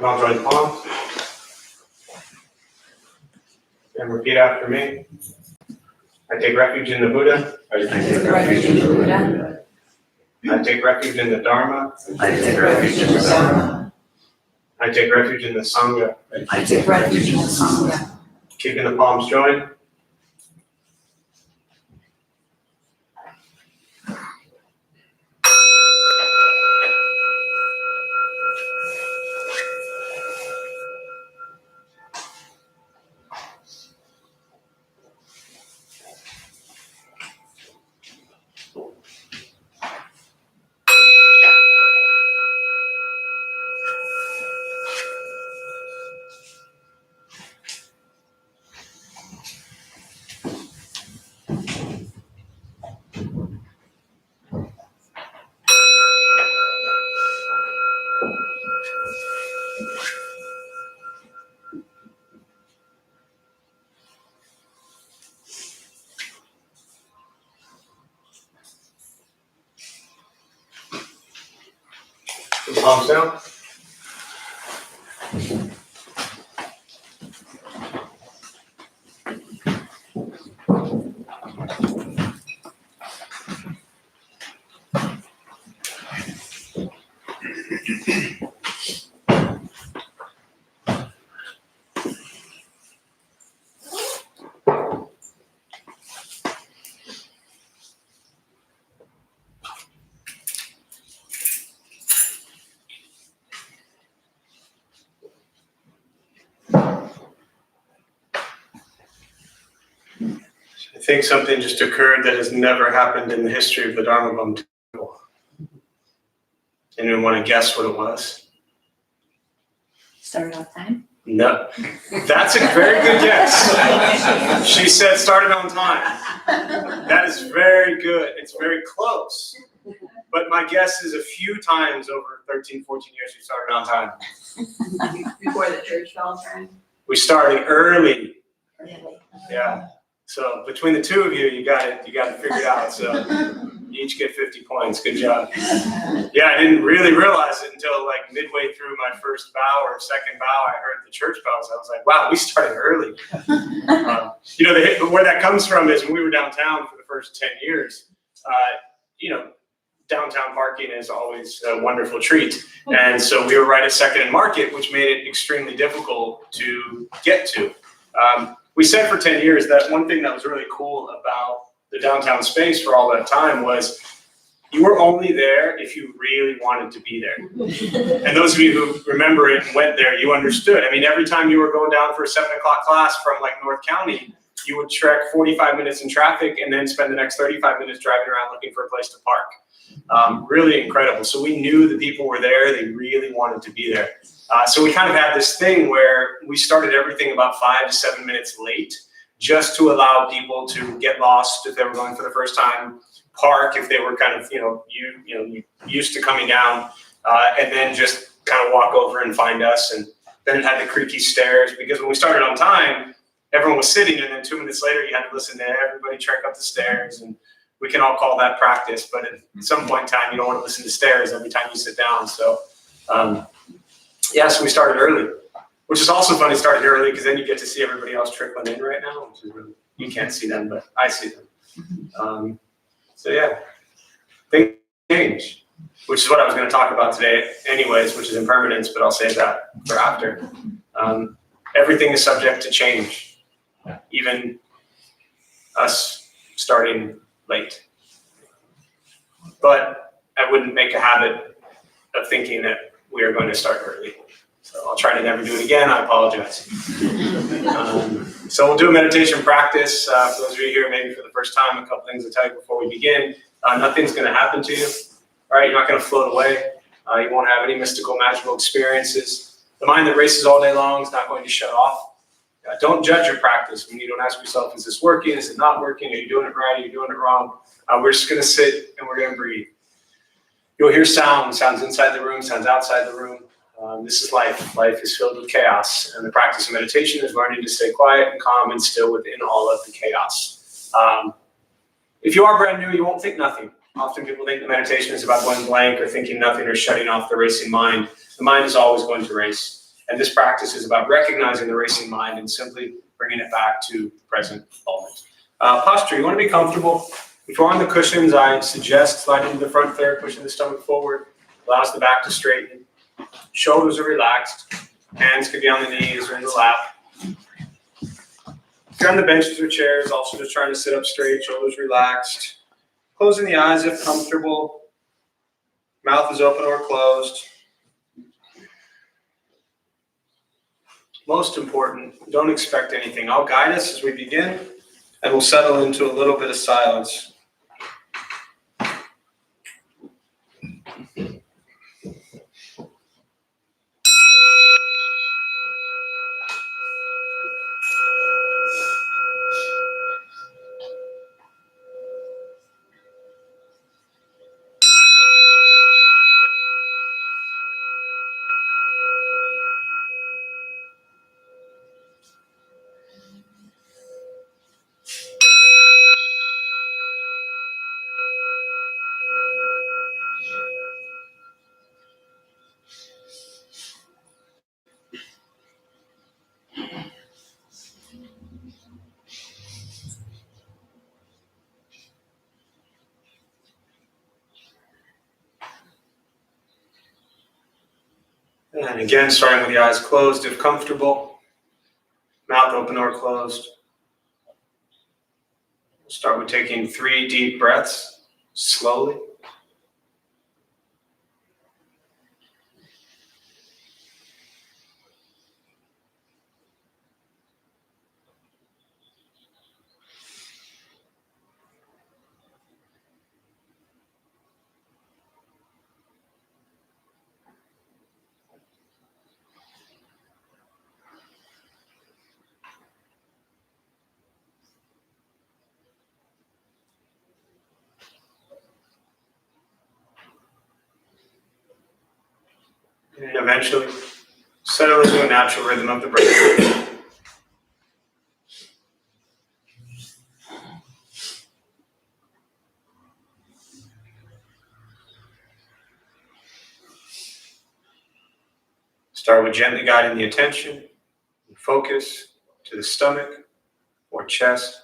I'll join palms. And repeat after me. I take refuge in the Buddha. I take refuge in the Buddha. I take refuge in the Dharma. I take refuge in the Dharma. I take refuge in the Sangha. I take refuge in the Sangha. Keeping the palms joined. Palms down. I think something just occurred that has never happened in the history of the Dharma Bum Temple. Anyone want to guess what it was? Started on time? No. That's a very good guess. She said started on time. That is very good. It's very close. But my guess is a few times over 13, 14 years we started on time. Before the church fell time. We started early. Really? Yeah. So between the two of you, you got it figured out. So you each get 50 points. Good job. Yeah, I didn't really realize it until like midway through my first bow or second bow. I heard the church bells. I was like, wow, we started early. Where that comes from is when we were downtown for the first 10 years, downtown parking is always a wonderful treat. And so we were right at 2nd and Market, which made it extremely difficult to get to. We said for 10 years that one thing that was really cool about the downtown space for all that time was you were only there if you really wanted to be there. And those of you who remember it and went there, you understood. I mean, every time you were going down for a 7 o'clock class from like North County, you would trek 45 minutes in traffic and then spend the next 35 minutes driving around looking for a place to park. Really incredible. So we knew the people were there. They really wanted to be there. So we kind of had this thing where we started everything about 5 to 7 minutes late, just to allow people to get lost if they were going for the first time, park if they were kind of used to coming down, and then just kind of walk over and find us. And then it had the creaky stairs because when we started on time, everyone was sitting, and then 2 minutes later you had to listen to everybody trek up the stairs. And we can all call that practice, but at some point in time you don't want to listen to stairs every time you sit down. So. So we started early, which is also funny. Started early because then you get to see everybody else trickling in right now, which is really, you can't see them, but I see them. Things change, which is what I was going to talk about today anyways, which is impermanence, but I'll save that for after. Everything is subject to change, even us starting late. But I wouldn't make a habit of thinking that we are going to start early. So I'll try to never do it again. I apologize. So we'll do a meditation practice. For those of you here maybe for the first time, a couple things to tell you before we begin. Nothing's going to happen to you. All right, you're not going to float away. You won't have any mystical, magical experiences. The mind that races all day long is not going to shut off. Don't judge your practice. When you don't ask yourself, is this working? Is it not working? Are you doing it right? Are you doing it wrong? We're just going to sit and we're going to breathe. You'll hear sounds inside the room, sounds outside the room. This is life. Life is filled with chaos. And the practice of meditation is learning to stay quiet and calm and still within all of the chaos. If you are brand new, you won't think nothing. Often people think the meditation is about going blank or thinking nothing or shutting off the racing mind. The mind is always going to race. And this practice is about recognizing the racing mind and simply bringing it back to the present moment. Posture, you want to be comfortable. If you're on the cushions, I suggest sliding to the front there, pushing the stomach forward, allows the back to straighten. Shoulders are relaxed. Hands could be on the knees or in the lap. If you're on the benches or chairs, also just trying to sit up straight, shoulders relaxed. Closing the eyes if comfortable. Mouth is open or closed. Most important, don't expect anything. I'll guide us as we begin, and we'll settle into a little bit of silence. And again, starting with the eyes closed if comfortable, mouth open or closed. We'll start with taking 3 deep breaths, slowly. And eventually, settle into a natural rhythm of the breath. Start with gently guiding the attention and focus to the stomach or chest.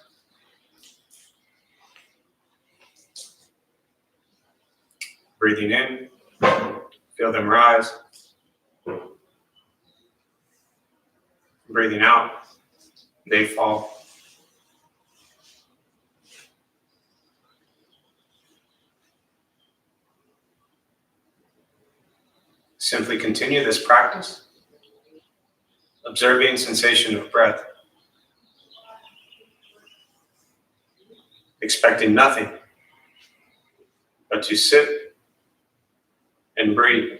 Breathing in, feel them rise. Breathing out, they fall. Simply continue this practice, observing sensation of breath, expecting nothing but to sit and breathe.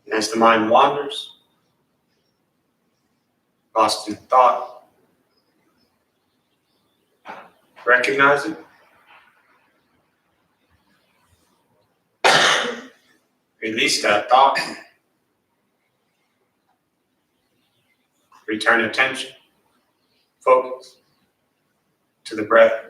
And as the mind wanders, lost in thought, recognize it. Release that thought. Return attention, focus to the breath.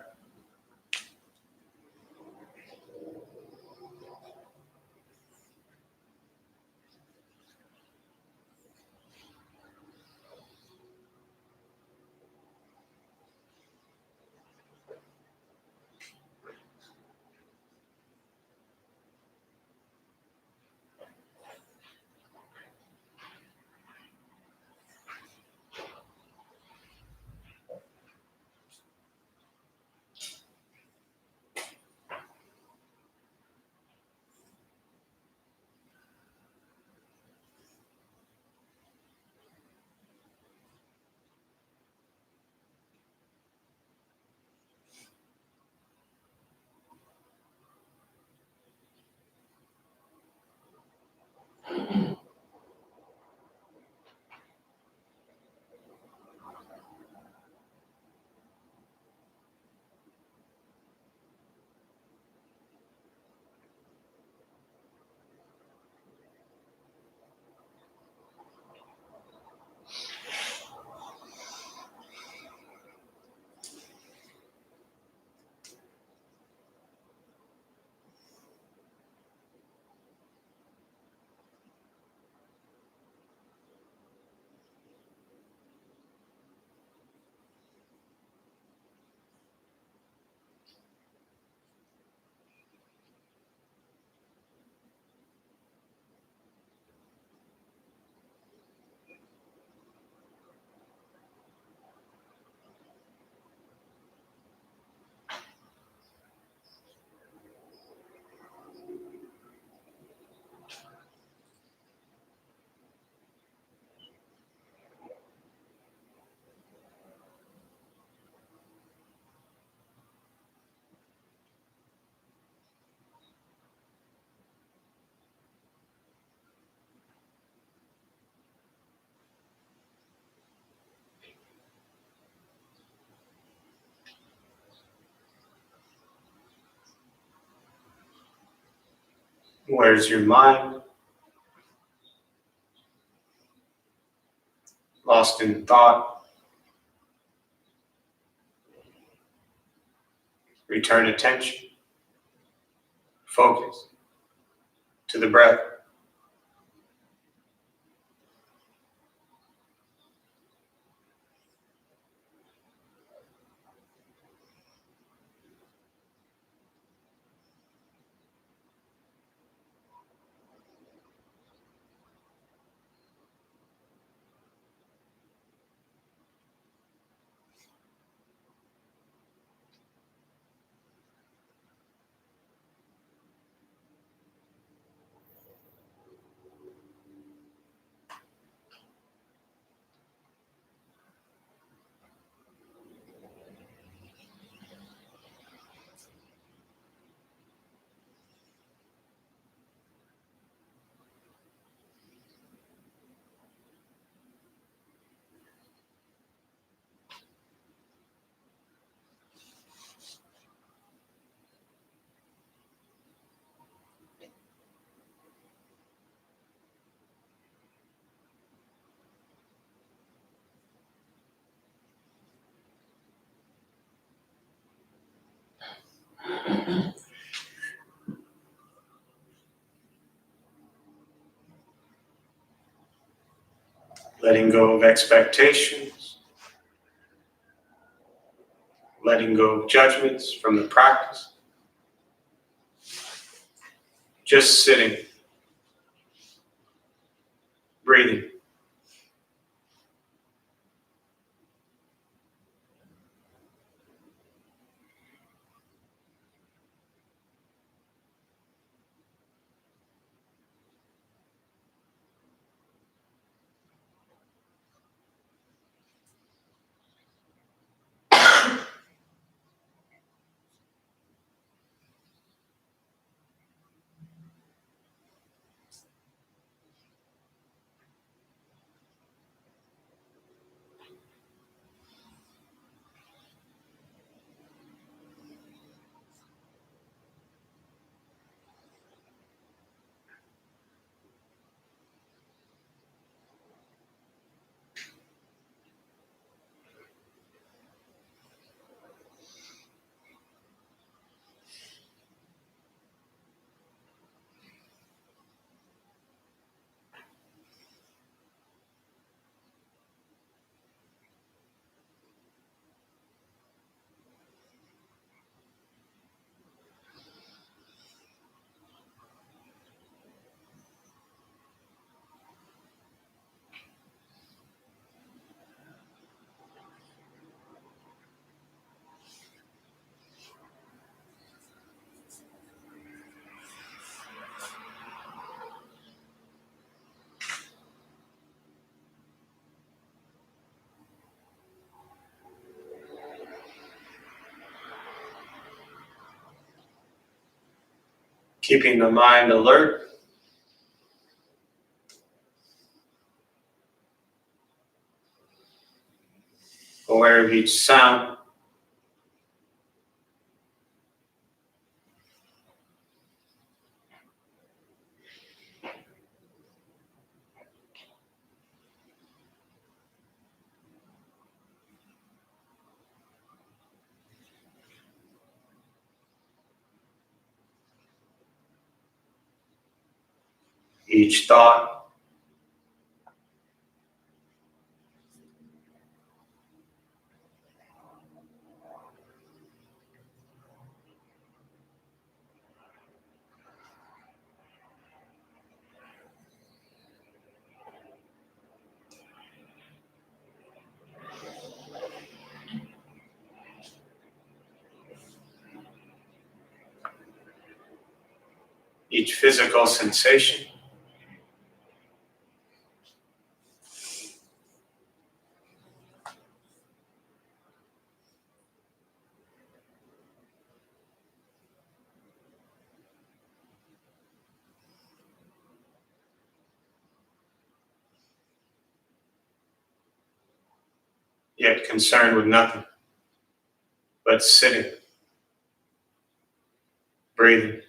Where's your mind? Lost in thought. Return attention, focus to the breath. Letting go of expectations, letting go of judgments from the practice. Just sitting, breathing. Keeping the mind alert. Aware of each sound. Each thought. Each physical sensation. Yet concerned with nothing but sitting, breathing.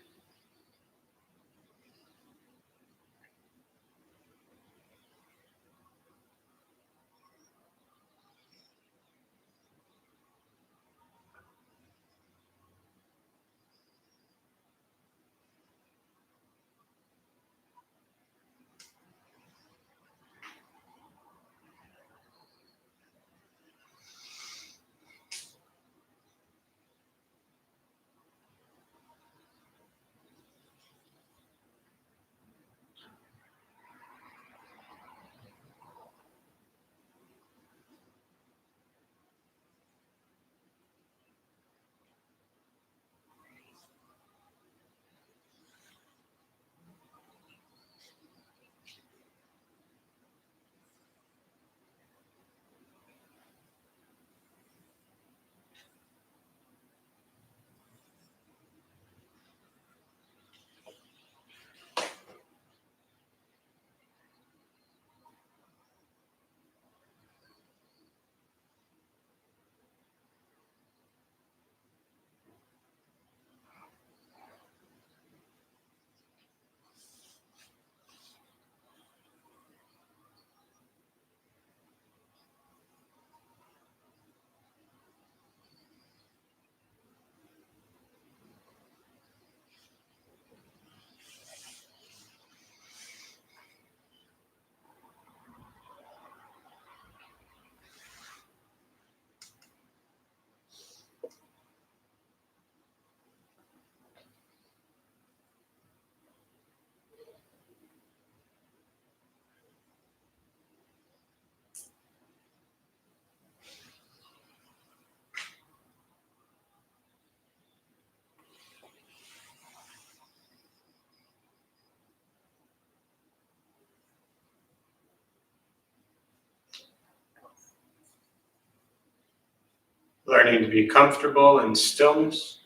Learning to be comfortable in stillness,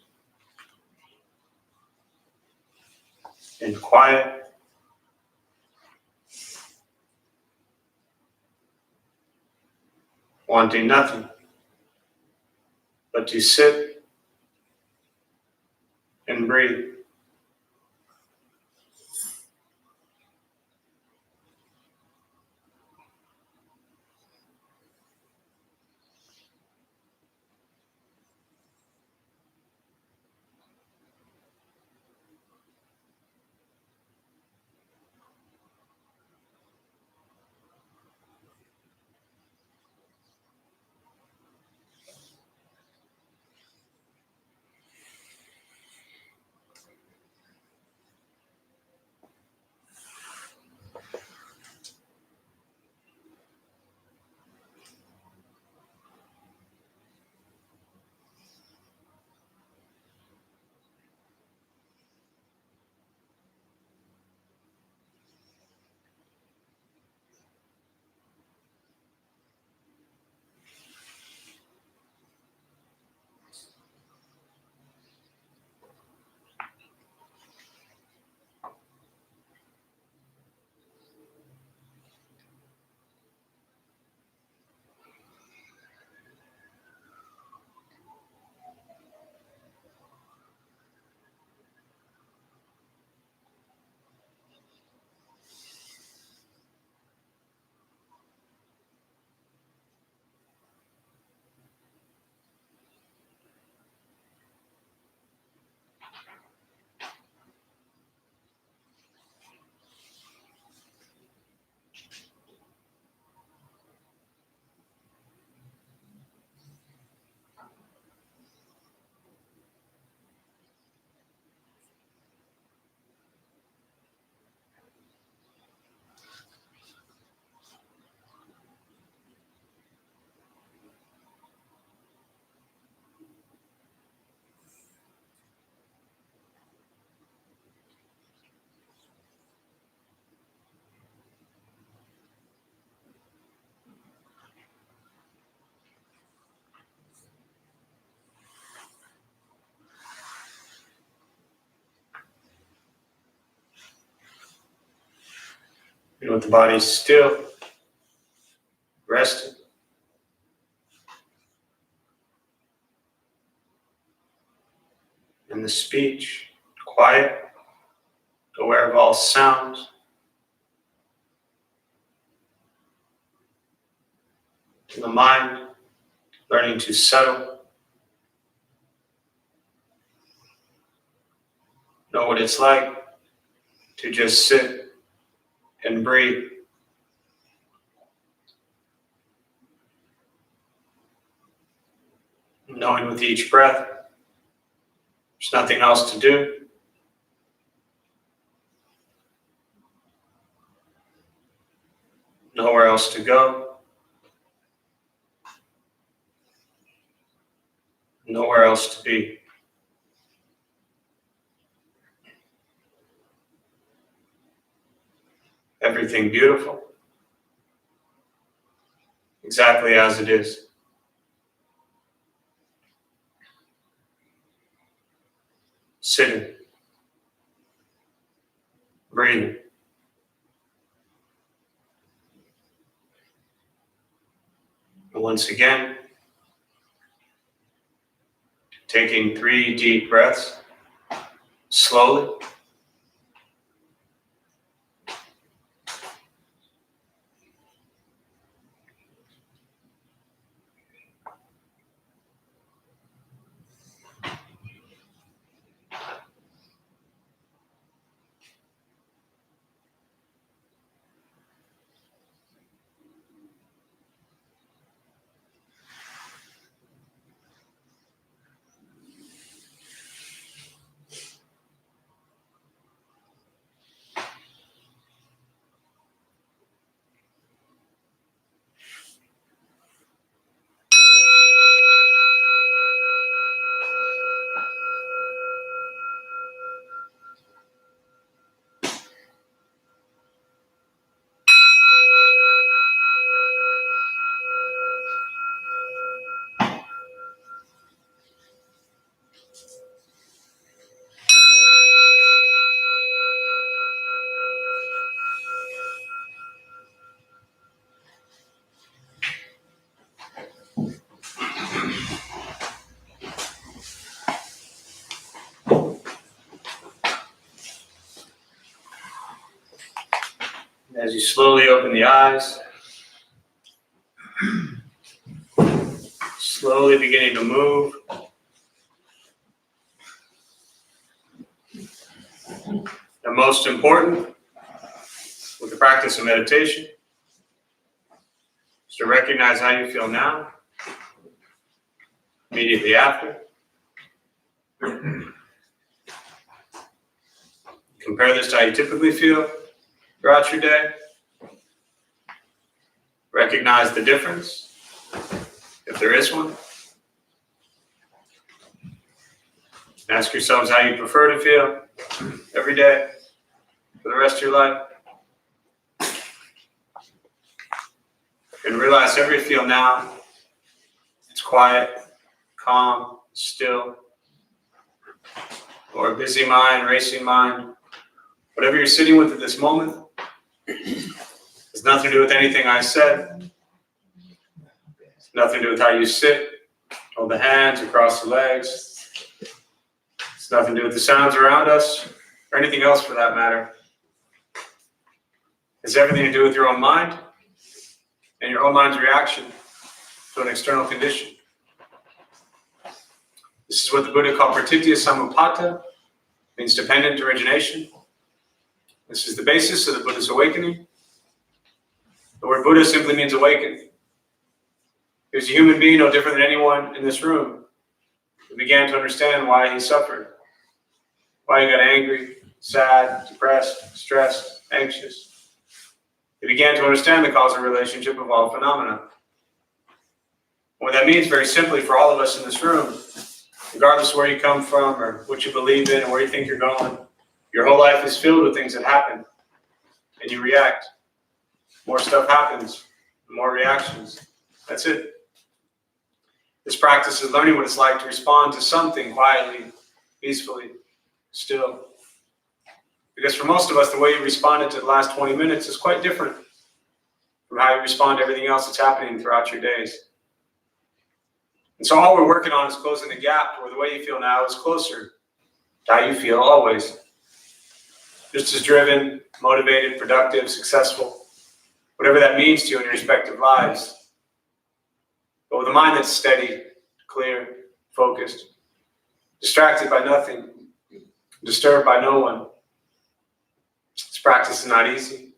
in quiet, wanting nothing but to sit and breathe. And with the body still, rested. And the speech quiet, aware of all sounds. And the mind learning to settle. Know what it's like to just sit and breathe. Knowing with each breath, there's nothing else to do. Nowhere else to go. Nowhere else to be. Everything beautiful. Exactly as it is. Sitting. Breathing. And once again, taking 3 deep breaths, slowly. As you slowly open the eyes, slowly beginning to move. And most important, with the practice of meditation, is to recognize how you feel now, immediately after. Compare this to how you typically feel throughout your day. Recognize the difference, if there is one. Ask yourselves how you prefer to feel every day for the rest of your life. And realize however you feel now, it's quiet, calm, still, or a busy mind, racing mind. Whatever you're sitting with at this moment has nothing to do with anything I said. It's nothing to do with how you sit, hold the hands across the legs. It's nothing to do with the sounds around us, or anything else for that matter. It's everything to do with your own mind and your own mind's reaction to an external condition. This is what the Buddha called pratitya samuppada, means dependent origination. This is the basis of the Buddha's awakening. The word Buddha simply means awakened. He was a human being no different than anyone in this room who began to understand why he suffered, why he got angry, sad, depressed, stressed, anxious. He began to understand the causal relationship of all phenomena. What that means very simply for all of us in this room, regardless of where you come from or what you believe in or where you think you're going, your whole life is filled with things that happen and you react. More stuff happens, more reactions. That's it. This practice is learning what it's like to respond to something quietly, peacefully, still. Because for most of us, the way you responded to the last 20 minutes is quite different from how you respond to everything else that's happening throughout your days. And so all we're working on is closing the gap where the way you feel now is closer to how you feel always. Just as driven, motivated, productive, successful, whatever that means to you in your respective lives. But with a mind that's steady, clear, focused, distracted by nothing, disturbed by no one. This practice is not easy.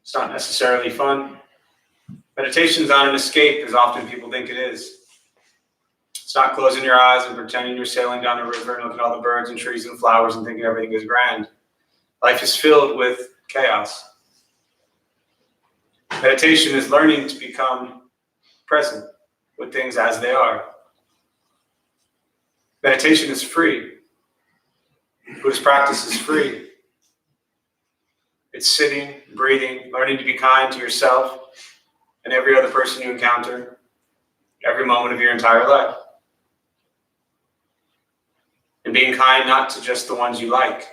It's not necessarily fun. Meditation is not an escape, as often people think it is. It's not closing your eyes and pretending you're sailing down a river and looking at all the birds and trees and flowers and thinking everything is grand. Life is filled with chaos. Meditation is learning to become present with things as they are. Meditation is free. Buddhist practice is free. It's sitting, breathing, learning to be kind to yourself and every other person you encounter, every moment of your entire life. And being kind not to just the ones you like.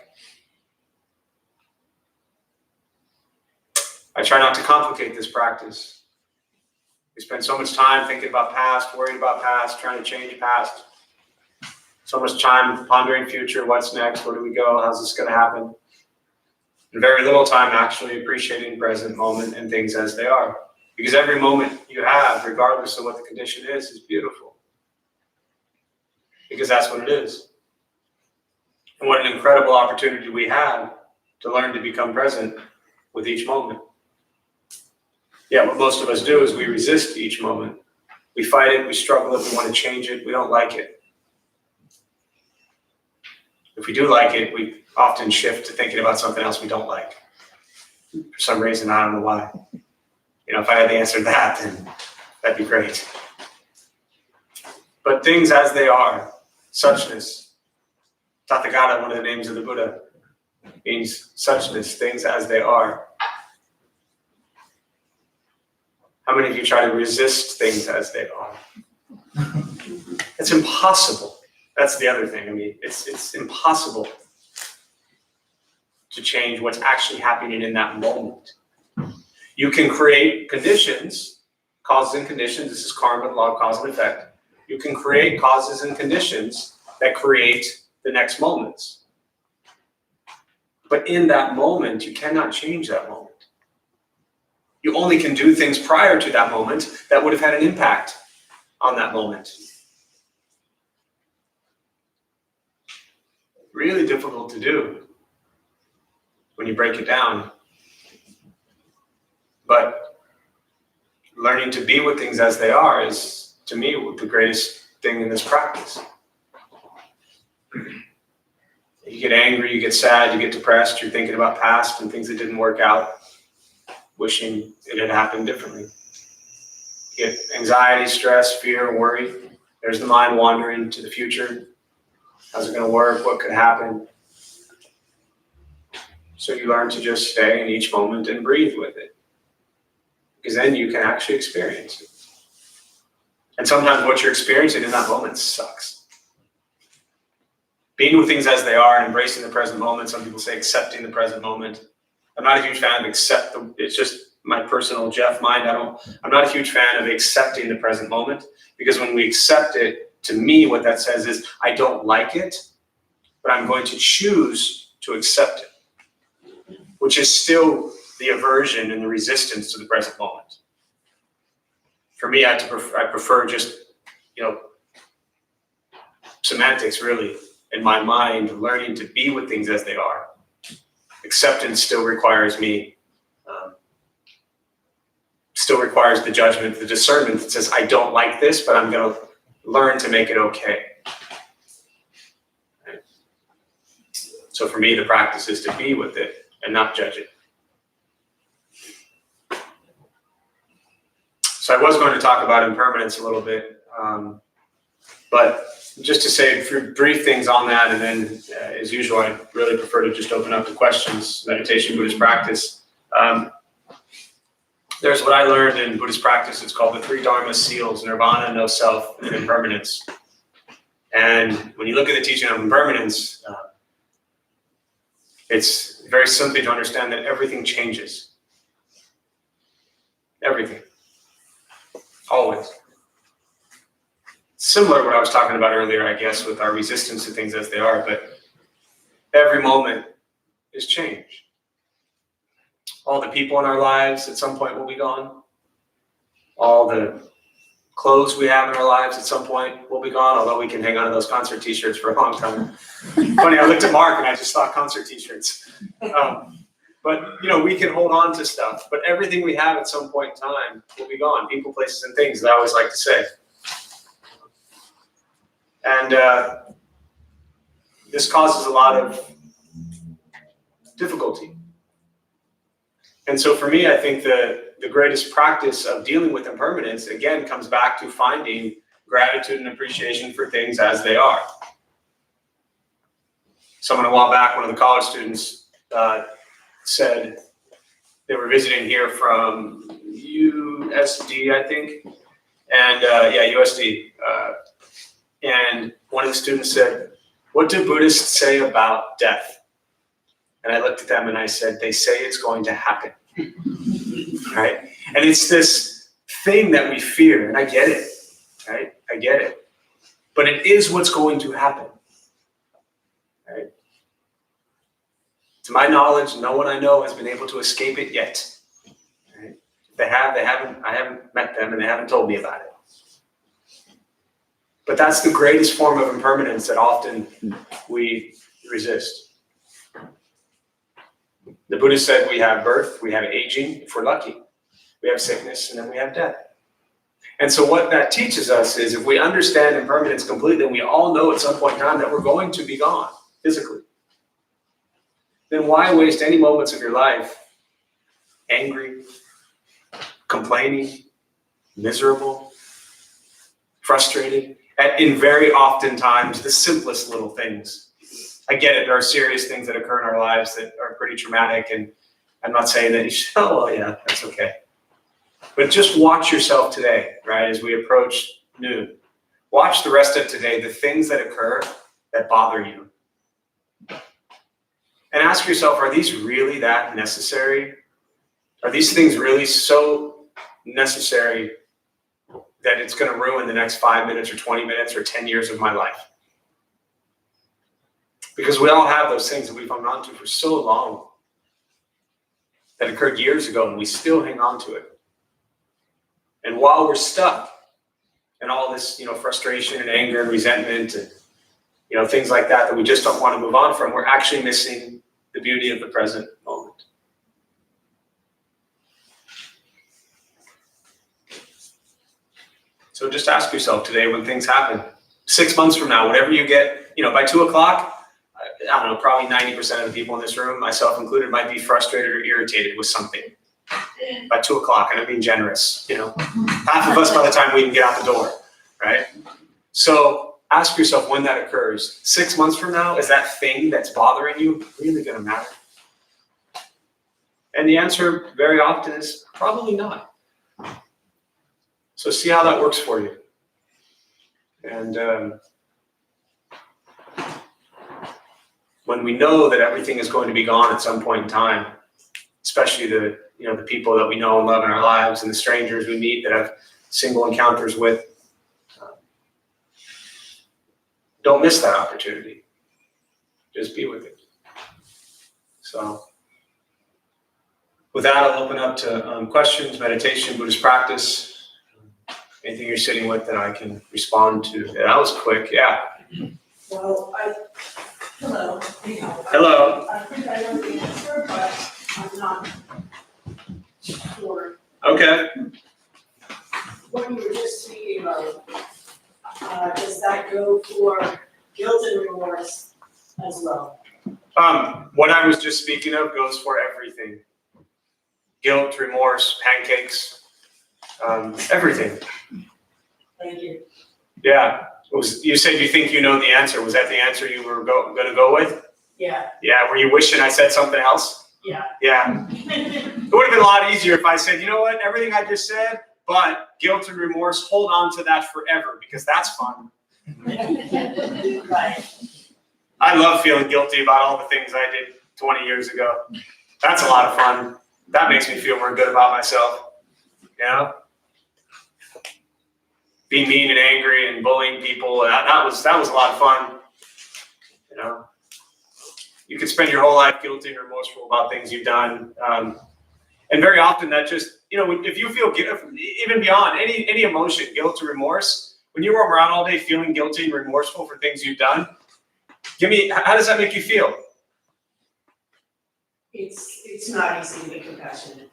I try not to complicate this practice. We spend so much time thinking about past, worried about past, trying to change past. So much time pondering future, what's next, where do we go, how's this going to happen? And very little time actually appreciating present moment and things as they are. Because every moment you have, regardless of what the condition is beautiful. Because that's what it is. And what an incredible opportunity we have to learn to become present with each moment. Yeah, what most of us do is we resist each moment. We fight it, we struggle it, we want to change it, we don't like it. If we do like it, we often shift to thinking about something else we don't like. For some reason, I don't know why. If I had the answer to that, then that'd be great. But things as they are, suchness. Tathagata, one of the names of the Buddha, means suchness, things as they are. How many of you try to resist things as they are? It's impossible. That's the other thing. It's impossible to change what's actually happening in that moment. You can create conditions, causes and conditions. This is karma, the law of cause and effect. You can create causes and conditions that create the next moments. But in that moment, you cannot change that moment. You only can do things prior to that moment that would have had an impact on that moment. Really difficult to do when you break it down. But learning to be with things as they are is, to me, the greatest thing in this practice. You get angry, you get sad, you get depressed, you're thinking about past and things that didn't work out, wishing it had happened differently. You get anxiety, stress, fear, worry. There's the mind wandering to the future. How's it going to work? What could happen? So you learn to just stay in each moment and breathe with it. Because then you can actually experience it. And sometimes what you're experiencing in that moment sucks. Being with things as they are and embracing the present moment. Some people say accepting the present moment. I'm not a huge fan of it's just my personal Jeff mind. I'm not a huge fan of accepting the present moment, because when we accept it, to me, what that says is I don't like it, but I'm going to choose to accept it, which is still the aversion and the resistance to the present moment. For me, I prefer just, semantics really in my mind, learning to be with things as they are. Acceptance still requires me, still requires the judgment, the discernment that says, I don't like this, but I'm going to learn to make it okay. Right? So for me, the practice is to be with it and not judge it. So I was going to talk about impermanence a little bit, but just to say brief things on that, and then as usual, I really prefer to just open up to questions, meditation, Buddhist practice. There's what I learned in Buddhist practice. It's called the 3 Dharma seals: nirvana, no self, and impermanence. And when you look at the teaching of impermanence, It's very simply to understand that everything changes. Everything. Always. Similar to what I was talking about earlier, I guess, with our resistance to things as they are, but every moment is change. All the people in our lives at some point will be gone. All the clothes we have in our lives at some point will be gone, although we can hang on to those concert t-shirts for a long time. Funny, I looked at Mark and I just saw concert t-shirts. But we can hold on to stuff, but everything we have at some point in time will be gone. People, places, and things, I always like to say. And this causes a lot of difficulty. And so for me, I think the greatest practice of dealing with impermanence, again, comes back to finding gratitude and appreciation for things as they are. Someone a while back, one of the college students, said they were visiting here from USD, I think. And USD. And one of the students said, "What do Buddhists say about death?" And I looked at them and I said, "They say it's going to happen." Right? And it's this thing that we fear, and I get it, right? I get it. But it is what's going to happen. Right? To my knowledge, no one I know has been able to escape it yet. Right? If they haven't, I haven't met them and they haven't told me about it. But that's the greatest form of impermanence that often we resist. The Buddha said we have birth, we have aging, if we're lucky. We have sickness, and then we have death. And so what that teaches us is if we understand impermanence completely, and we all know at some point in time that we're going to be gone physically, then why waste any moments of your life angry, complaining, miserable, frustrated, in very often times the simplest little things. I get it, there are serious things that occur in our lives that are pretty traumatic, and I'm not saying that you should, oh, well, yeah, that's okay. But just watch yourself today, right, as we approach noon. Watch the rest of today, the things that occur that bother you. And ask yourself, are these really that necessary? Are these things really so necessary that it's going to ruin the next 5 minutes or 20 minutes or 10 years of my life? Because we all have those things that we've hung on to for so long that occurred years ago, and we still hang on to it. And while we're stuck in all this, frustration and anger and resentment and, things like that we just don't want to move on from, we're actually missing the beauty of the present moment. So just ask yourself today, when things happen, 6 months from now, whatever you get, by 2 o'clock, I don't know, probably 90% of the people in this room, myself included, might be frustrated or irritated with something. By 2 o'clock, and I'm being generous, half of us by the time we can get out the door, right? So ask yourself when that occurs. 6 months from now, is that thing that's bothering you really going to matter? And the answer very often is probably not. So see how that works for you. And when we know that everything is going to be gone at some point in time, especially the people that we know and love in our lives and the strangers we meet that have single encounters with, don't miss that opportunity. Just be with it. So with that, I'll open up to questions, meditation, Buddhist practice, anything you're sitting with that I can respond to. Yeah, that was quick. Yeah. Well, hello. Hello. I think I know the answer, but I'm not sure. Okay. What you were just speaking about, does that go for guilt and remorse as well? What I was just speaking of goes for everything. Guilt, remorse, pancakes, everything. Thank you. Yeah. You said you think you know the answer. Was that the answer you were going to go with? Yeah. Yeah. Were you wishing I said something else? Yeah. Yeah. It would have been a lot easier if I said, you know what, everything I just said, but guilt and remorse, hold on to that forever because that's fun. Right. I love feeling guilty about all the things I did 20 years ago. That's a lot of fun. That makes me feel more good about myself. You know? Being mean and angry and bullying people, that was a lot of fun. You know? You could spend your whole life guilty and remorseful about things you've done. And very often that just, if you feel even beyond any emotion, guilt or remorse, when you roam around all day feeling guilty and remorseful for things you've done, how does that make you feel? It's not easy to be compassionate.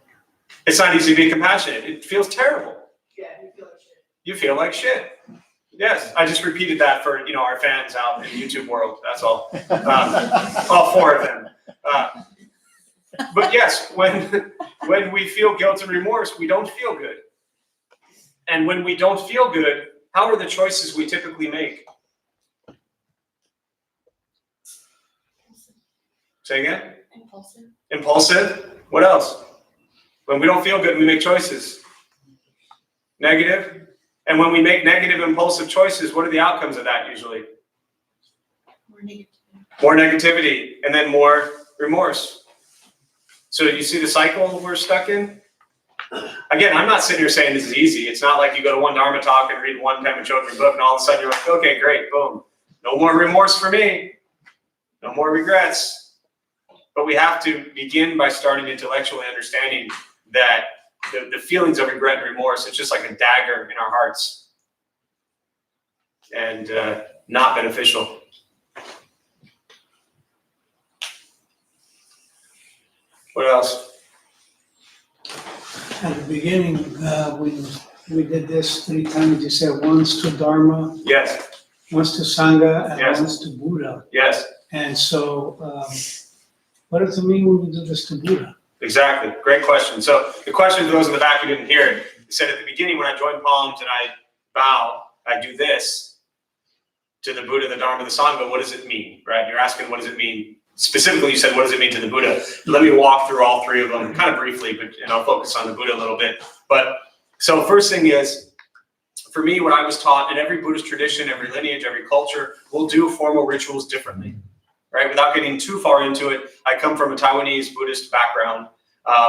It's not easy to be compassionate. It feels terrible. Yeah, you feel like shit. You feel like shit. Yes, I just repeated that for our fans out in the YouTube world. That's all. All four of them. But yes, when we feel guilt and remorse, we don't feel good. And when we don't feel good, how are the choices we typically make? Say again? Impulsive. What else? When we don't feel good, we make choices. Negative. And when we make negative, impulsive choices, what are the outcomes of that usually? More negativity, and then more remorse. So you see the cycle we're stuck in? Again, I'm not sitting here saying this is easy. It's not like you go to one Dharma talk and read one Pancakes book and all of a sudden you're like, okay, great, boom. No more remorse for me. No more regrets. But we have to begin by starting intellectually understanding that the feelings of regret and remorse, it's just like a dagger in our hearts and not beneficial. What else? At the beginning, we did this 3 times. You said once to Dharma, Yes, once to Sangha, and Yes. once to Buddha. yes, And so, what does it mean when we do this to Buddha? exactly. Great question. So the question for those in the back who didn't hear it, he said at the beginning when I join palms and I bow, I do this to the Buddha, the Dharma, the Sangha. What does it mean, right? You're asking what does it mean? Specifically, you said, what does it mean to the Buddha? Let me walk through all 3 of them kind of briefly, and I'll focus on the Buddha a little bit. But so first thing is, for me, what I was taught in every Buddhist tradition, every lineage, every culture, will do formal rituals differently, right? Without getting too far into it, I come from a Taiwanese Buddhist background,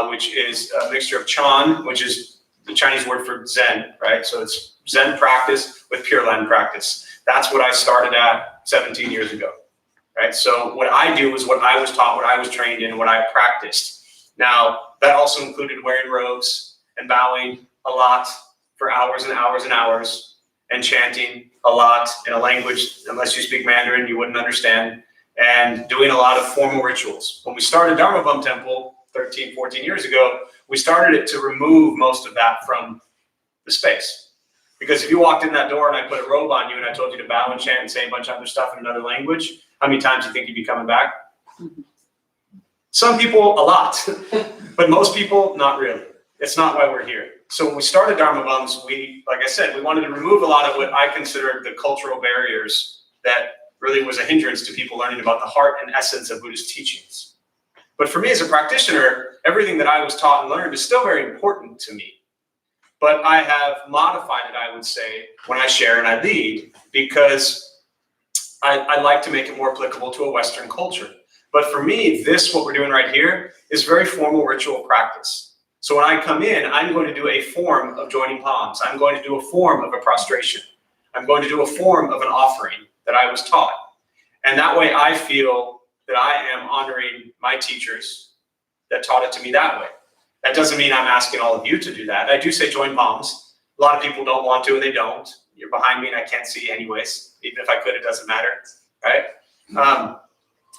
which is a mixture of Chan, which is the Chinese word for Zen, right? So it's Zen practice with Pure Land practice. That's what I started at 17 years ago. Right? So what I do is what I was taught, what I was trained in, what I practiced. Now, that also included wearing robes and bowing a lot for hours and hours and hours and chanting a lot in a language, unless you speak Mandarin, you wouldn't understand, and doing a lot of formal rituals. When we started Dharma Bum Temple 13, 14 years ago, we started it to remove most of that from the space. Because if you walked in that door and I put a robe on you and I told you to bow and chant and say a bunch of other stuff in another language, how many times do you think you'd be coming back? Some people, a lot. But most people, not really. It's not why we're here. So when we started Dharma Bums, like I said, we wanted to remove a lot of what I considered the cultural barriers that really was a hindrance to people learning about the heart and essence of Buddhist teachings. But for me as a practitioner, everything that I was taught and learned is still very important to me. But I have modified it, I would say, when I share and I lead, because I like to make it more applicable to a Western culture. But for me, what we're doing right here is very formal ritual practice. So when I come in, I'm going to do a form of joining palms. I'm going to do a form of a prostration. I'm going to do a form of an offering that I was taught. And that way I feel that I am honoring my teachers that taught it to me that way. That doesn't mean I'm asking all of you to do that. I do say join palms. A lot of people don't want to and they don't. You're behind me and I can't see anyways. Even if I could, it doesn't matter, right?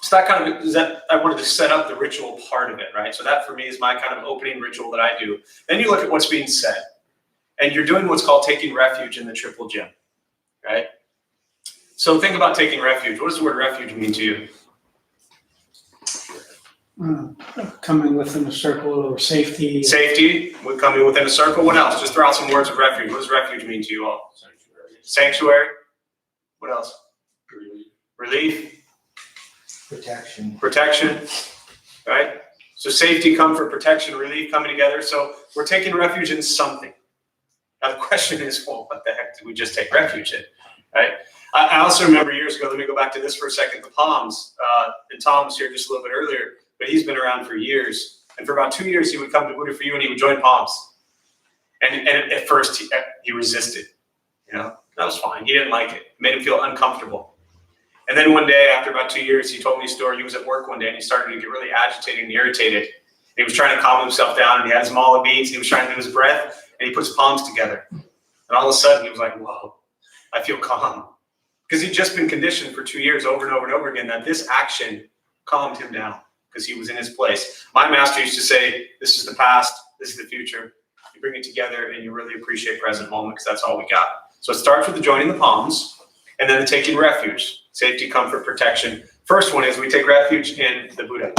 So that kind of, I wanted to set up the ritual part of it, right? So that for me is my kind of opening ritual that I do. Then you look at what's being said. And you're doing what's called taking refuge in the triple gem, right? So think about taking refuge. What does the word refuge mean to you? Coming within a circle or safety. Safety, coming within a circle. What else? Just throw out some words of refuge. What does refuge mean to you all? Sanctuary. What else? Relief. Protection. Right? So safety, comfort, protection, relief coming together. So we're taking refuge in something. Now the question is, well, what the heck did we just take refuge in? Right? I also remember years ago, let me go back to this for a second, the palms. And Tom was here just a little bit earlier. but he's been around for years. And for about 2 years, he would come to Buddha for You and he would join palms. And at first he resisted, that was fine. He didn't like it. It made him feel uncomfortable. And then one day, after about 2 years, he told me a story. He was at work one day and he started to get really agitated and irritated. He was trying to calm himself down, and he had his mala beads, and he was trying to do his breath, and he put his palms together. And all of a sudden, he was like, whoa, I feel calm. Because he'd just been conditioned for 2 years over and over and over again that this action calmed him down because he was in his place. My master used to say, this is the past, this is the future. You bring it together, and you really appreciate present moment because that's all we got. So it starts with the joining the palms, and then the taking refuge, safety, comfort, protection. First one is we take refuge in the Buddha.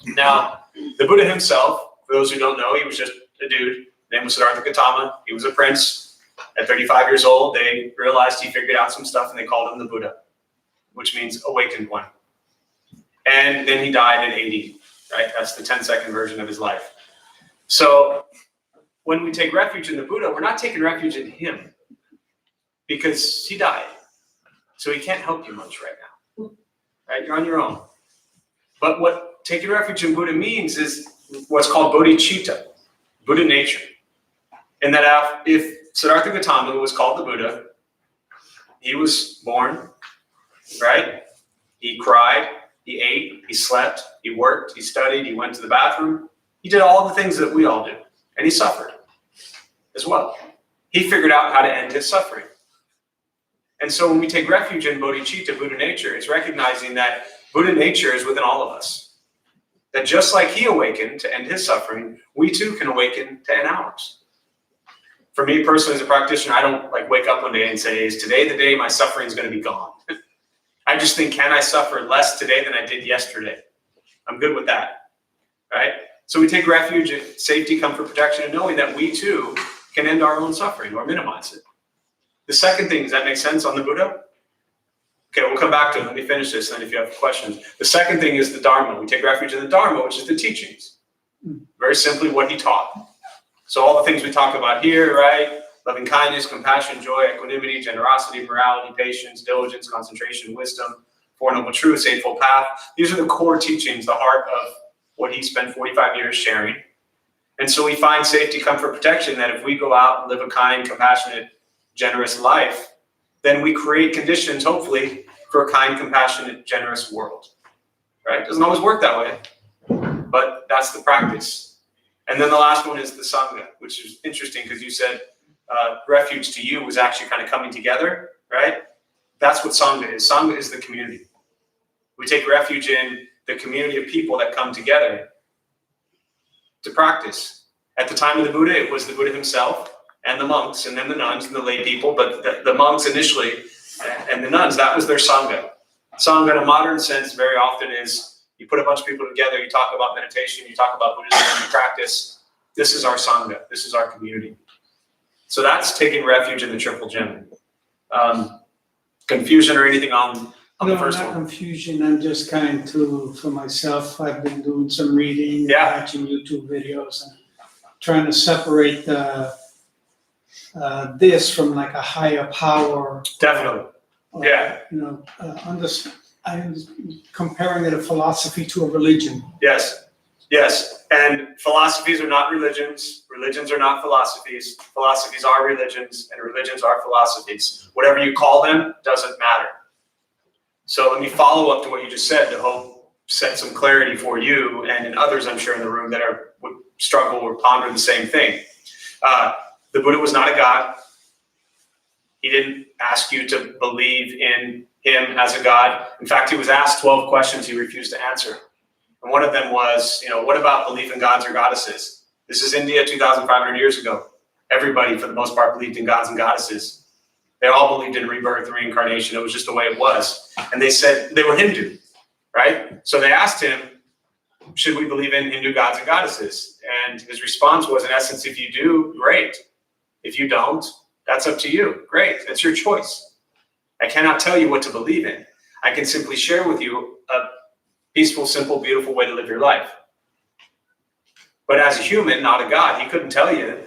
Now, the Buddha himself, for those who don't know, he was just a dude. His name was Siddhartha Gautama. He was a prince. At 35 years old, they realized he figured out some stuff, and they called him the Buddha, which means awakened one. And then he died at 80, right? That's the 10-second version of his life. So when we take refuge in the Buddha, we're not taking refuge in him because he died. So he can't help you much right now, right? You're on your own. But what taking refuge in Buddha means is what's called Bodhichitta, Buddha nature. And that if Siddhartha Gautama was called the Buddha, he was born, right? He cried, he ate, he slept, he worked, he studied, he went to the bathroom. He did all the things that we all do, and he suffered as well. He figured out how to end his suffering. And so when we take refuge in Bodhicitta, Buddha nature, it's recognizing that Buddha nature is within all of us. That just like he awakened to end his suffering, we too can awaken to end ours. For me personally as a practitioner, I don't wake up one day and say, is today the day my suffering is going to be gone? I just think, can I suffer less today than I did yesterday? I'm good with that, right? So we take refuge in safety, comfort, protection, and knowing that we too can end our own suffering or minimize it. The second thing, does that make sense on the Buddha? Okay, we'll come back to it. Let me finish this, and then if you have questions. The second thing is the Dharma. We take refuge in the Dharma, which is the teachings. Very simply what he taught. So all the things we talk about here, right? Loving kindness, compassion, joy, equanimity, generosity, morality, patience, diligence, concentration, wisdom, Four Noble Truths, Eightfold Path. These are the core teachings, the heart of what he spent 45 years sharing. And so we find safety, comfort, protection that if we go out and live a kind, compassionate, generous life, then we create conditions, hopefully, for a kind, compassionate, generous world. Right? It doesn't always work that way, but that's the practice. And then the last one is the Sangha, which is interesting because you said refuge to you was actually kind of coming together, right? That's what Sangha is. Sangha is the community. We take refuge in the community of people that come together to practice. At the time of the Buddha, it was the Buddha himself and the monks, and then the nuns and the lay people, but the monks initially and the nuns, that was their Sangha. Sangha in a modern sense very often is you put a bunch of people together, you talk about meditation, you talk about Buddhism, you practice. This is our Sangha. This is our community. So that's taking refuge in the Triple Gem. Confusion or anything on the first No, one? not confusion. I'm just for myself, I've been doing some reading, Yeah. watching YouTube videos, and trying to separate this from like a higher power. Definitely. Yeah. I'm comparing it a philosophy to a religion. Yes. Yes. And philosophies are not religions. Religions are not philosophies. Philosophies are religions, and religions are philosophies. Whatever you call them doesn't matter. So let me follow up to what you just said to hope set some clarity for you and in others, I'm sure, in the room that would struggle or ponder the same thing. The Buddha was not a god. He didn't ask you to believe in him as a god. In fact, he was asked 12 questions he refused to answer. And one of them was, what about belief in gods or goddesses? This is India 2,500 years ago. Everybody, for the most part, believed in gods and goddesses. They all believed in rebirth, reincarnation. It was just the way it was. And they said they were Hindu, right? So they asked him, should we believe in Hindu gods and goddesses? And his response was, in essence, if you do, great. If you don't, that's up to you. Great. That's your choice. I cannot tell you what to believe in. I can simply share with you a peaceful, simple, beautiful way to live your life. But as a human, not a god, he couldn't tell you.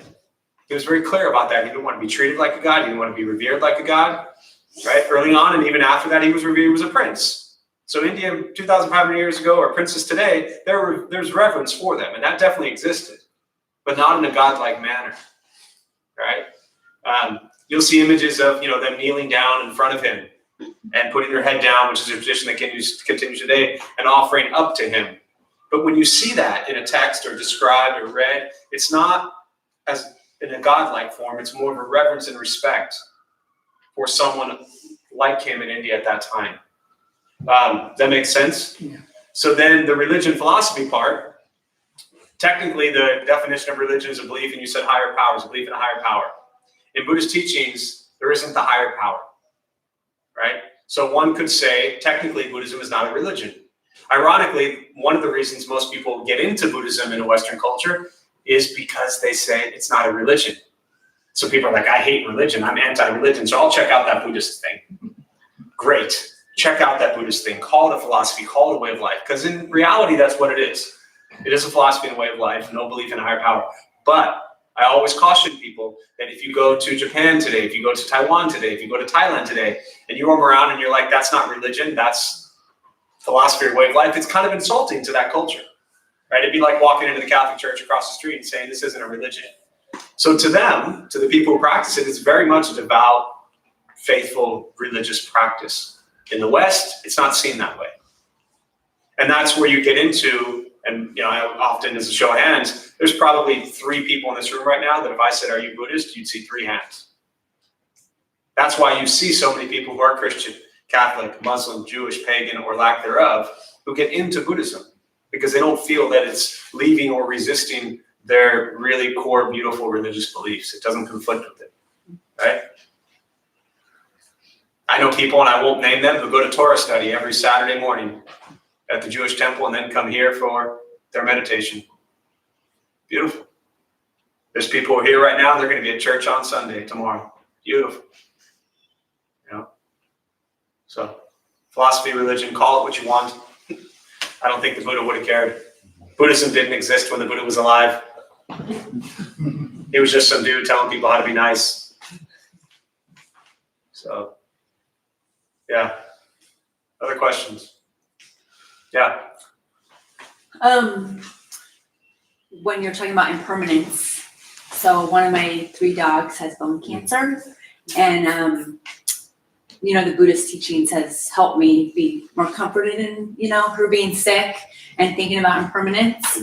He was very clear about that. He didn't want to be treated like a god. He didn't want to be revered like a god, right? Early on, and even after that, he was revered as a prince. So India 2,500 years ago, or princes today, there's reverence for them, and that definitely existed, but not in a godlike manner, right? You'll see images of them kneeling down in front of him and putting their head down, which is a tradition that continues today, and offering up to him. But when you see that in a text or described or read, it's not as in a godlike form. It's more of a reverence and respect for someone like him in India at that time. That makes sense? Yeah. So then the religion philosophy part, technically the definition of religion is a belief, and you said higher power is a belief in a higher power. In Buddhist teachings, there isn't the higher power, right? So one could say, technically, Buddhism is not a religion. Ironically, one of the reasons most people get into Buddhism in a Western culture is because they say it's not a religion. So people are like, I hate religion, I'm anti-religion, so I'll check out that Buddhist thing. Great. Check out that Buddhist thing, call it a philosophy, call it a way of life, because in reality, that's what it is. It is a philosophy and a way of life, no belief in a higher power. But I always caution people that if you go to Japan today, if you go to Taiwan today, if you go to Thailand today, and you roam around and you're like, that's not religion, that's philosophy or way of life, it's kind of insulting to that culture, right? It'd be like walking into the Catholic Church across the street and saying, this isn't a religion. So to them, to the people who practice it, it's very much a devout, faithful, religious practice. In the West, it's not seen that way. And that's where you get into, and I often, as a show of hands, there's probably 3 people in this room right now that if I said, are you Buddhist? You'd see 3 hands. That's why you see so many people who are Christian, Catholic, Muslim, Jewish, pagan, or lack thereof, who get into Buddhism because they don't feel that it's leaving or resisting their really core, beautiful religious beliefs. It doesn't conflict with it, right? I know people, and I won't name them, who go to Torah study every Saturday morning at the Jewish temple and then come here for their meditation. Beautiful. There's people who are here right now, they're going to be at church on Sunday tomorrow. Beautiful. So, philosophy, religion, call it what you want. I don't think the Buddha would have cared. Buddhism didn't exist when the Buddha was alive. He was just some dude telling people how to be nice. So, yeah. Other questions? Yeah. When you're talking about impermanence, so one of my 3 dogs has bone cancer, and the Buddhist teachings has helped me be more comforted in, her being sick and thinking about impermanence.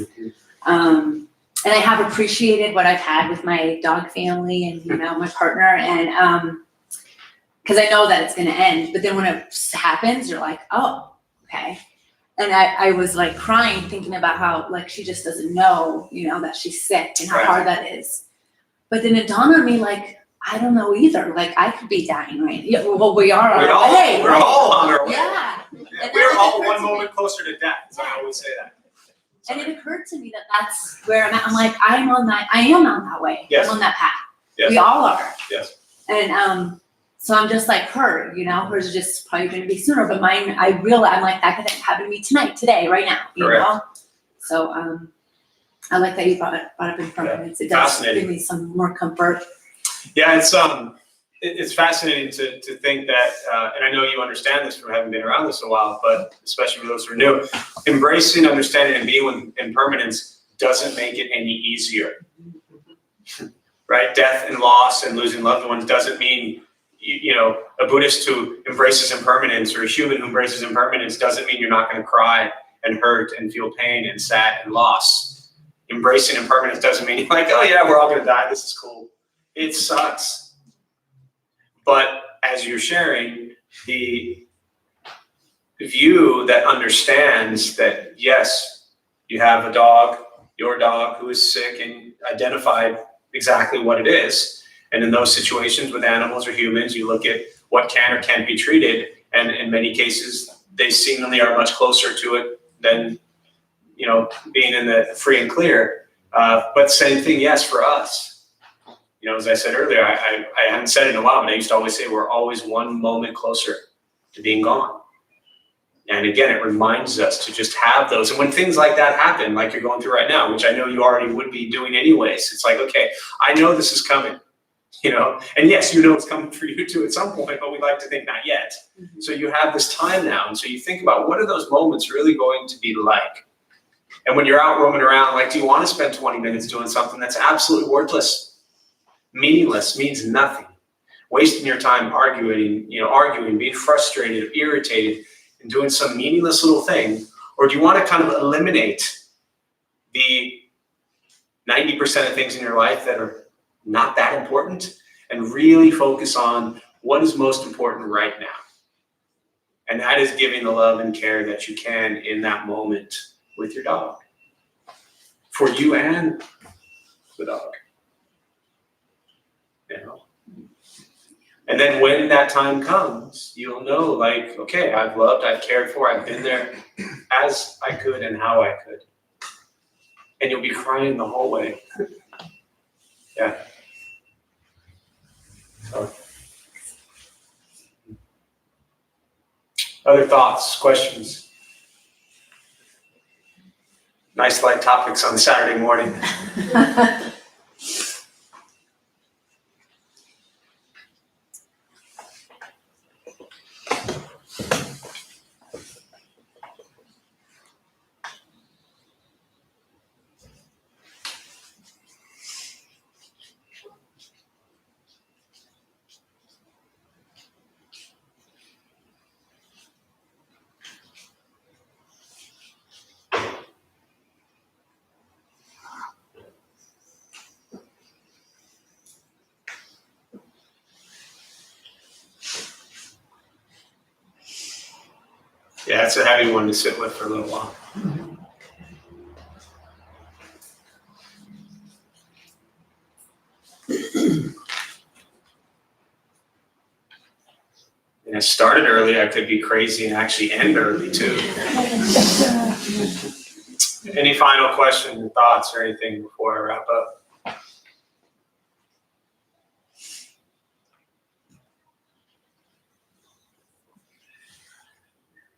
And I have appreciated what I've had with my dog family and, my partner, and because I know that it's going to end. But then when it happens, you're like, oh, okay. And I was like crying, thinking about how like she just doesn't know, that she's sick and how hard that is. But then it dawned on me, like, I don't know either. Like I could be dying, right? Yeah, well, we are. We're all on our way. Yeah. We're all one moment closer to death. So I always say that. And it occurred to me that that's where I'm at. I'm like, I am on that way. Yes. I'm on that path. Yes. We all are. Yes. And so I'm just like her, hers is just probably going to be sooner. But mine, I realize I'm like, that could happen to me today, right now. Correct. So I like that you brought up impermanence. It does give me some more comfort. Yeah, it's fascinating to think that, and I know you understand this from having been around this a while, but especially for those who are new, embracing, understanding, and being with impermanence doesn't make it any easier, right? Death and loss and losing loved ones doesn't mean, a Buddhist who embraces impermanence or a human who embraces impermanence doesn't mean you're not going to cry and hurt and feel pain and sad and loss. Embracing impermanence doesn't mean you're like, oh yeah, we're all going to die, this is cool. It sucks. But as you're sharing, the view that understands that, yes, you have a dog, your dog, who is sick and identified exactly what it is. And in those situations with animals or humans, you look at what can or can't be treated. And in many cases, they seemingly are much closer to it than, being in the free and clear. But same thing, yes, for us. As I said earlier, I haven't said it in a while, but I used to always say we're always one moment closer to being gone. And again, it reminds us to just have those. And when things like that happen, like you're going through right now, which I know you already would be doing anyways, it's like, okay, I know this is coming. And yes, it's coming for you too at some point, but we like to think not yet. Mhm. So you have this time now, and so you think about what are those moments really going to be like? And when you're out roaming around, like, do you want to spend 20 minutes doing something that's absolutely worthless, meaningless, means nothing, wasting your time arguing, being frustrated, irritated, and doing some meaningless little thing? Or do you want to kind of eliminate the 90% of things in your life that are not that important and really focus on what is most important right now? And that is giving the love and care that you can in that moment with your dog, for you and the dog. And then when that time comes, you'll know, like, okay, I've loved, I've cared for, I've been there as I could and how I could. And you'll be crying the whole way. Yeah. So. Other thoughts, questions? Nice light topics on Saturday morning. Yeah, it's a heavy one to sit with for a little while. And I started early, I could be crazy and actually end early too. Any final questions or thoughts or anything before I wrap up?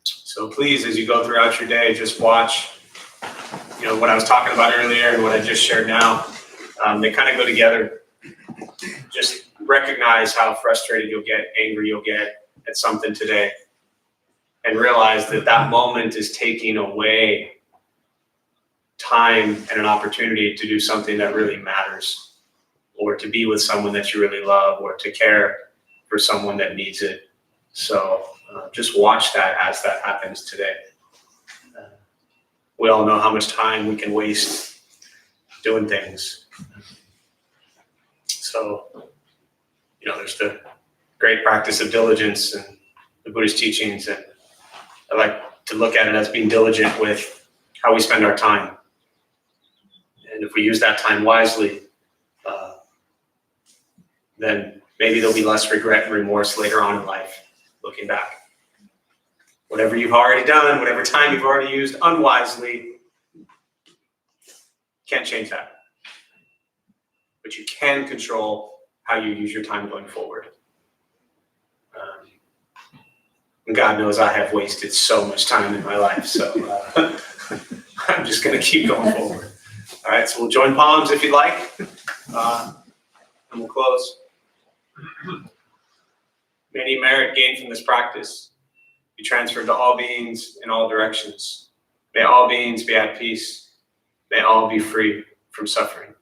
So please, as you go throughout your day, just watch, what I was talking about earlier and what I just shared now. They kind of go together. Just recognize how frustrated you'll get, angry you'll get at something today, and realize that that moment is taking away time and an opportunity to do something that really matters, or to be with someone that you really love, or to care for someone that needs it. So just watch that as that happens today. We all know how much time we can waste doing things. So, there's the great practice of diligence and the Buddhist teachings, and I like to look at it as being diligent with how we spend our time. And if we use that time wisely, then maybe there'll be less regret and remorse later on in life, looking back. Whatever you've already done, whatever time you've already used unwisely, can't change that. But you can control how you use your time going forward. And God knows I have wasted so much time in my life, so I'm just going to keep going forward. All right, so we'll join palms if you'd like, and we'll close. May any merit gained from this practice be transferred to all beings in all directions. May all beings be at peace. May all be free from suffering.